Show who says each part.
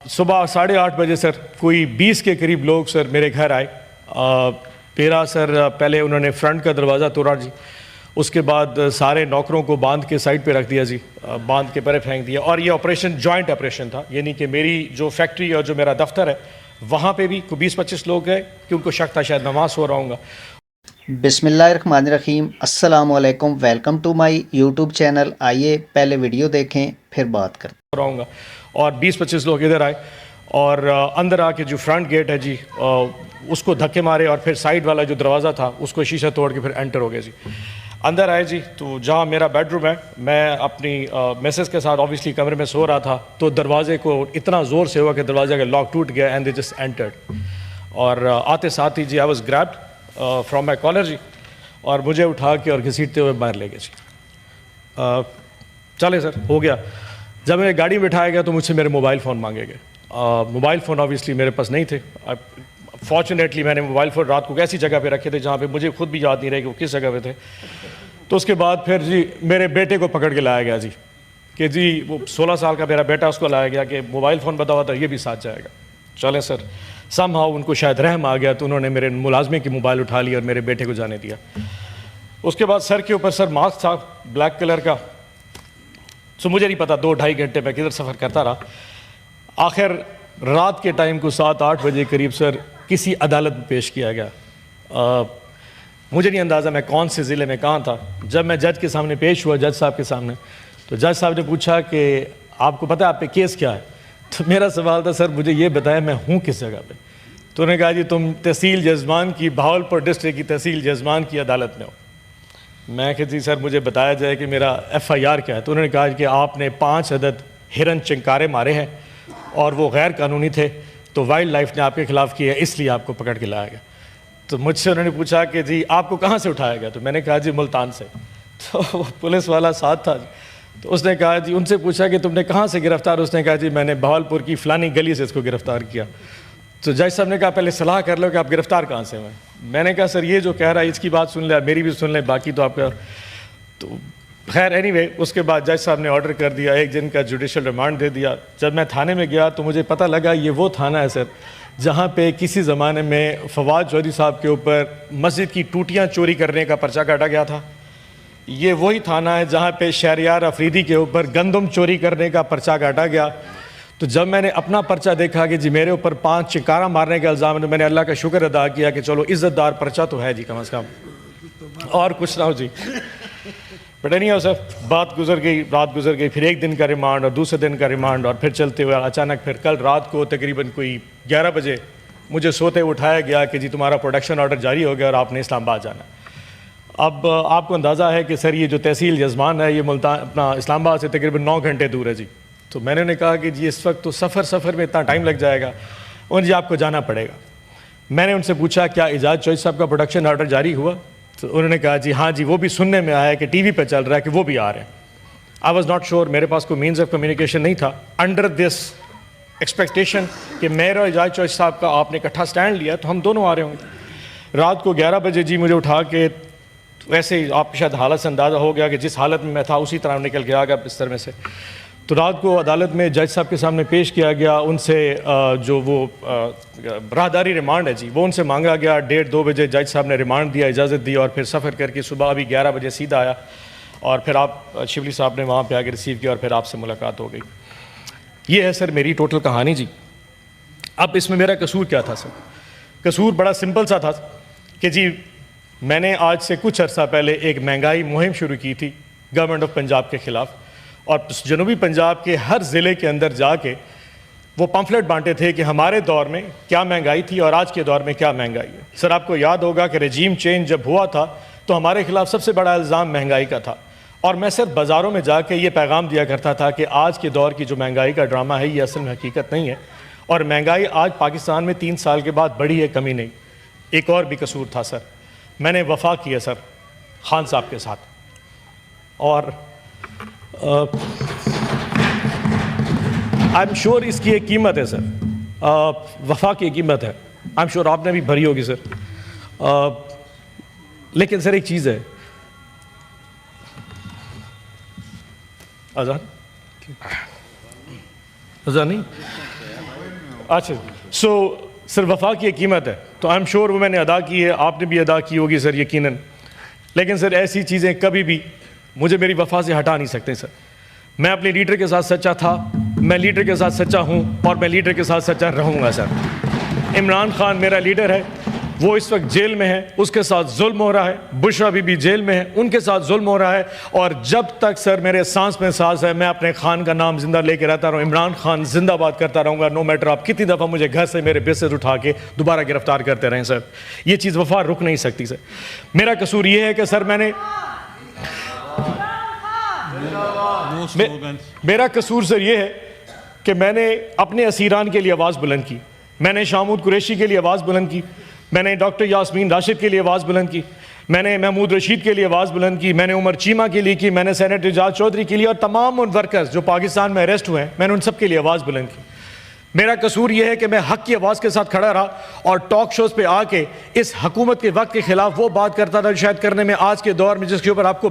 Speaker 1: صبح 8:30 بجے سر کوئی 20 کے قریب لوگ سر میرے گھر آئے. میرا سر پہلے انہوں نے فرنٹ کا دروازہ توڑا جی. اس کے بعد سارے نوکروں کو باندھ کے سائڈ پہ رکھ دیا جی, باندھ کے پرے پھینک دیا. اور یہ آپریشن جوائنٹ آپریشن تھا, یعنی کہ میری جو فیکٹری اور جو میرا دفتر ہے وہاں پہ بھی 20-25 لوگ گئے کہ ان کو شک تھا شاید نماز سو رہا ہوں گا.
Speaker 2: بسم اللہ الرحمن الرحیم. السلام علیکم, welcome to my YouTube channel. آئیے پہلے ویڈیو دیکھیں پھر بات کرتے
Speaker 1: رہوں گا. اور 20-25 لوگ ادھر آئے اور اندر آ کے جو فرنٹ گیٹ ہے جی اس کو دھکے مارے اور پھر سائڈ والا جو دروازہ تھا اس کو شیشہ توڑ کے پھر انٹر ہو گئے جی. اندر آئے جی تو جہاں میرا بیڈ روم ہے, میں اپنی میسز کے ساتھ آبویسلی کمرے میں سو رہا تھا, تو دروازے کو اتنا زور سے ہوا کہ دروازے کا لاک ٹوٹ گیا اینڈ دے جسٹ انٹرڈ. اور آتے ساتھ ہی جی I was grabbed from my collar جی, اور مجھے اٹھا کے اور گھسیٹتے ہوئے باہر لے گئے جی. چلے سر ہو گیا. جب میں گاڑی میں بٹھایا گیا تو مجھ سے میرے موبائل فون مانگے گئے. موبائل فون آبویسلی میرے پاس نہیں تھے. فارچونیٹلی میں نے موبائل فون رات کو ایسی جگہ پہ رکھے تھے جہاں پہ مجھے خود بھی یاد نہیں رہے کہ وہ کس جگہ پہ تھے. تو اس کے بعد پھر جی میرے بیٹے کو پکڑ کے لایا گیا جی, کہ جی وہ 16 سال کا میرا بیٹا, اس کو لایا گیا کہ موبائل فون بتا ہوا تھا یہ بھی ساتھ جائے گا. چلیں سر سم ہاؤ ان کو شاید رحم آ گیا تو انہوں نے میرے ملازمے کی موبائل اٹھا لی اور میرے بیٹے کو جانے دیا. اس کے بعد سر کے اوپر سر ماسک تھا بلیک کلر کا. سو مجھے نہیں پتا 2-2.5 گھنٹے میں کدھر سفر کرتا رہا. آخر رات کے ٹائم کو 7-8 بجے قریب سر کسی عدالت میں پیش کیا گیا. مجھے نہیں اندازہ میں کون سے ضلع میں کہاں تھا. جب میں جج کے سامنے پیش ہوا, جج صاحب کے سامنے, تو جج صاحب نے پوچھا کہ آپ کو پتہ ہے آپ پہ کیس کیا ہے. تو میرا سوال تھا سر مجھے یہ بتایا میں ہوں کس جگہ پہ. تو انہوں نے کہا جی تم تحصیل جزمان کی, بہاولپور ڈسٹرکٹ کی تحصیل جزمان کی عدالت میں ہو. میں کہ جی سر مجھے بتایا جائے کہ میرا FIR کیا ہے. تو انہوں نے کہا کہ آپ نے 5 عدد ہرن چنکارے مارے ہیں اور وہ غیر قانونی تھے, تو وائلڈ لائف نے آپ کے خلاف کیا ہے, اس لیے آپ کو پکڑ کے لایا گیا. تو مجھ سے انہوں نے پوچھا کہ جی آپ کو کہاں سے اٹھایا گیا. تو میں نے کہا جی ملتان سے. تو وہ پولیس والا ساتھ تھا, تو اس نے کہا جی ان سے پوچھا کہ تم نے کہاں سے گرفتار. اس نے کہا جی میں نے بہاولپور کی فلانی گلی سے اس کو گرفتار کیا. تو جج صاحب نے کہا پہلے صلاح کر لو کہ آپ گرفتار کہاں سے ہوئے. میں نے کہا سر یہ جو کہہ رہا ہے اس کی بات سن لیں, میری بھی سن لیں, باقی تو آپ کا. تو خیر اینی وے اس کے بعد جج صاحب نے آرڈر کر دیا, 1 دن کا جوڈیشل ریمانڈ دے دیا. جب میں تھانے میں گیا تو مجھے پتہ لگا یہ وہ تھانہ ہے سر جہاں پہ کسی زمانے میں فواد چودھری صاحب کے اوپر مسجد کی ٹوٹیاں چوری کرنے کا پرچہ کاٹا گیا تھا. یہ وہی تھانہ ہے جہاں پہ شہریار افریدی کے اوپر گندم چوری کرنے کا پرچہ کاٹا گیا. تو جب میں نے اپنا پرچہ دیکھا کہ جی میرے اوپر 5 چکارہ مارنے کا الزام ہے, تو میں نے اللہ کا شکر ادا کیا کہ چلو عزت دار پرچہ تو ہے جی کم از کم, اور کچھ نہ ہو جی. بٹ نہیں ہو سر, بات گزر گئی, رات گزر گئی, پھر 1 دن کا ریمانڈ اور دوسرے دن کا ریمانڈ, اور پھر چلتے ہوئے اچانک پھر کل رات کو تقریباً کوئی 11 بجے مجھے سوتے اٹھایا گیا کہ جی تمہارا پروڈکشن آرڈر جاری ہو گیا اور آپ نے اسلام آباد جانا. اب آپ کو اندازہ ہے کہ سر یہ جو تحصیل جزمان ہے یہ ملتان اپنا اسلام آباد سے تقریباً 9 گھنٹے دور ہے جی. تو میں نے کہا کہ جی اس وقت تو سفر میں اتنا ٹائم لگ جائے گا, اور جی آپ کو جانا پڑے گا. میں نے ان سے پوچھا کیا اعجاز چوہدری صاحب کا پروڈکشن آرڈر جاری ہوا. تو انہوں نے کہا جی ہاں جی وہ بھی سننے میں آیا کہ TV پہ چل رہا ہے کہ وہ بھی آ رہے ہیں. آئی واز ناٹ شیور, میرے پاس کوئی مینز آف کمیونیکیشن نہیں تھا. انڈر دس ایکسپیکٹیشن کہ میرا اور اعجاز چوہدری صاحب کا آپ نے اکٹھا سٹینڈ لیا تو ہم دونوں آ رہے ہوں گے. رات کو 11 بجے جی مجھے اٹھا کے, ویسے ہی آپ کو شاید حالت سے اندازہ ہو گیا کہ جس حالت میں تھا اسی طرح نکل کے آ گیا بستر میں سے. تو رات کو عدالت میں جج صاحب کے سامنے پیش کیا گیا. ان سے جو وہ راہداری ریمانڈ ہے جی وہ ان سے مانگا گیا. 1:30-2 بجے جج صاحب نے ریمانڈ دیا, اجازت دی, اور پھر سفر کر کے صبح ابھی 11 بجے سیدھا آیا, اور پھر آپ شبلی صاحب نے وہاں پہ آ کے ریسیو کیا اور پھر آپ سے ملاقات ہو گئی. یہ ہے سر میری ٹوٹل کہانی جی. اب اس میں میرا قصور کیا تھا سر؟ قصور بڑا سمپل سا تھا کہ جی میں نے آج سے کچھ عرصہ پہلے ایک مہنگائی مہم شروع کی تھی گورنمنٹ آف پنجاب کے خلاف, اور جنوبی پنجاب کے ہر ضلع کے اندر جا کے وہ پمفلٹ بانٹے تھے کہ ہمارے دور میں کیا مہنگائی تھی اور آج کے دور میں کیا مہنگائی ہے. سر آپ کو یاد ہوگا کہ رجیم چینج جب ہوا تھا تو ہمارے خلاف سب سے بڑا الزام مہنگائی کا تھا, اور میں صرف بازاروں میں جا کے یہ پیغام دیا کرتا تھا کہ آج کے دور کی جو مہنگائی کا ڈرامہ ہے یہ اصل میں حقیقت نہیں ہے, اور مہنگائی آج پاکستان میں 3 سال کے بعد بڑھی ہے, کمی نہیں. ایک اور بھی قصور تھا سر, میں نے وفا کیا سر خان صاحب کے ساتھ, اور آئی ایم شیور اس کی ایک قیمت ہے سر, وفا کی قیمت ہے, آئی ایم شیور آپ نے بھی بھری ہوگی سر. لیکن سر ایک چیز ہے, اذان نہیں اچھا سو سر وفا کی ایک قیمت ہے تو آئی ایم شیور وہ میں نے ادا کی ہے, آپ نے بھی ادا کی ہوگی سر یقیناً, لیکن سر ایسی چیزیں کبھی بھی مجھے میری وفا سے ہٹا نہیں سکتے سر. میں اپنے لیڈر کے ساتھ سچا تھا, میں لیڈر کے ساتھ سچا ہوں اور میں لیڈر کے ساتھ سچا رہوں گا سر. عمران خان میرا لیڈر ہے, وہ اس وقت جیل میں ہے, اس کے ساتھ ظلم ہو رہا ہے. بشرا بی بی جیل میں ہے, ان کے ساتھ ظلم ہو رہا ہے, اور جب تک سر میرے سانس میں سانس ہے میں اپنے خان کا نام زندہ لے کے رہتا رہوں. عمران خان زندہ باد کرتا رہوں گا, نو میٹر آپ کتنی دفعہ مجھے گھر سے میرے بستر اٹھا کے دوبارہ گرفتار کرتے رہیں سر. یہ چیز وفا رک نہیں سکتی سر. میرا قصور یہ ہے کہ سر میرا قصور سر یہ ہے کہ میں نے اپنے اسیران کے لیے آواز بلند کی, میں نے شامود قریشی کے لیے آواز بلند کی, میں نے ڈاکٹر یاسمین راشد کے لیے آواز بلند کی, میں نے محمود رشید کے لیے آواز بلند کی, میں نے عمر چیمہ کے لیے کی, میں نے سینیٹر اعجاز چودھری کے لیے, اور تمام ان ورکرز جو پاکستان میں اریسٹ ہوئے ہیں میں نے ان سب کے لیے آواز بلند کی. میرا قصور یہ ہے کہ میں حق کی آواز کے ساتھ کھڑا رہا اور ٹاک شوز پہ آ کے اس حکومت کے وقت کے خلاف وہ بات کرتا تھا شاید کرنے میں آج کے دور میں جس کے اوپر آپ کو